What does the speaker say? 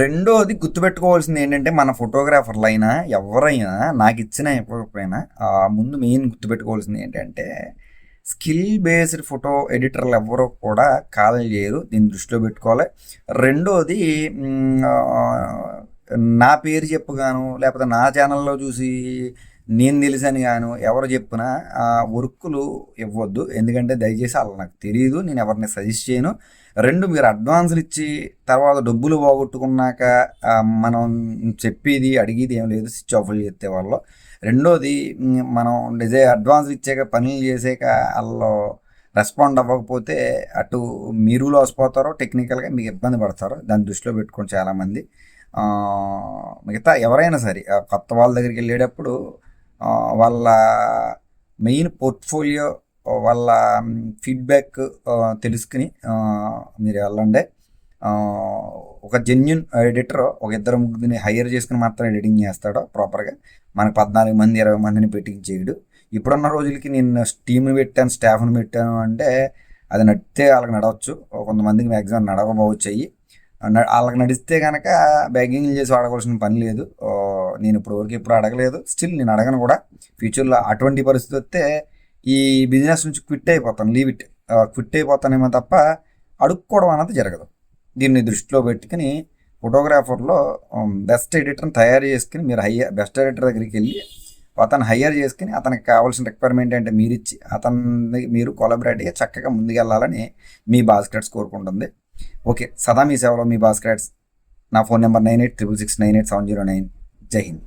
రెండోది గుర్తుపెట్టుకోవాల్సింది ఏంటంటే మన ఫోటోగ్రాఫర్లైనా ఎవరైనా నాకు ఇచ్చిన ఇవ్వకపోయినా ముందు మెయిన్ గుర్తుపెట్టుకోవాల్సింది ఏంటంటే స్కిల్ బేస్డ్ ఫోటో ఎడిటర్లు ఎవరో కూడా కాల్ చేయరు. దీన్ని దృష్టిలో పెట్టుకోవాలి. రెండోది నా పేరు చెప్పుగాను లేకపోతే నా ఛానల్లో చూసి నేను తెలిసాను గాను ఎవరు చెప్పినా వర్కులు ఇవ్వద్దు. ఎందుకంటే దయచేసి అలా నాకు తెలియదు, నేను ఎవరిని సజెస్ట్ చేయను. రెండు, మీరు అడ్వాన్సులు ఇచ్చి తర్వాత డబ్బులు పోగొట్టుకున్నాక మనం చెప్పేది అడిగేది ఏం లేదు, స్విచ్ ఆఫ్లు చేస్తే వాళ్ళు. రెండోది మనం అడ్వాన్సులు ఇచ్చాక పనులు చేసాక వాళ్ళు రెస్పాండ్ అవ్వకపోతే అటు మీరు లాస్ పోతారో, టెక్నికల్గా మీకు ఇబ్బంది పడతారు. దాన్ని దృష్టిలో పెట్టుకొని చాలామంది మిగతా ఎవరైనా సరే కొత్త వాళ్ళ దగ్గరికి వెళ్ళేటప్పుడు వాళ్ళ మెయిన్ పోర్ట్ఫోలియో, వాళ్ళ ఫీడ్బ్యాక్ తెలుసుకుని మీరు వెళ్ళండి. ఒక జెన్యున్ ఎడిటర్ ఒక ఇద్దరు ముగ్గురిని హైర్ చేసుకుని మాత్రం ఎడిటింగ్ చేస్తాడో ప్రాపర్గా. మనకు 14 మంది 20 మందిని పెట్టి చేయడు. ఇప్పుడున్న రోజులకి నేను టీమ్ని పెట్టాను, స్టాఫ్ని పెట్టాను అంటే అది నడితే వాళ్ళకి నడవచ్చు, కొంతమందికి మ్యాక్సిమం నడవబోవచ్చు. అయ్యి వాళ్ళకి నడిస్తే కనుక బ్యాగింగ్లు చేసి వాడవలసిన పని లేదు. నేను ఇప్పటివరకు ఎప్పుడు అడగలేదు, స్టిల్ నేను అడగను కూడా. ఫ్యూచర్లో అటువంటి పరిస్థితి వస్తే ఈ బిజినెస్ నుంచి క్విట్ అయిపోతాను, లీవ్ ఇట్, క్విట్ అయిపోతానేమో తప్ప అడుక్కోవడం అన్నది జరగదు. దీన్ని దృష్టిలో పెట్టుకుని ఫోటోగ్రాఫర్లో బెస్ట్ ఎడిటర్ని తయారు చేసుకుని మీరు బెస్ట్ ఎడిటర్ దగ్గరికి వెళ్ళి అతను హైయర్ చేసుకుని అతనికి కావాల్సిన రిక్వైర్మెంట్ అంటే మీరు ఇచ్చి అతన్ని మీరు కొలాబరేట్గా చక్కగా ముందుకెళ్ళాలని మీ బాస్కెట్స్ కోరుకుంటుంది. ఓకే, సదా మీ సేవలో మీ బాస్కెట్స్. నా ఫోన్ నెంబర్ 9866698709. జై హింద్.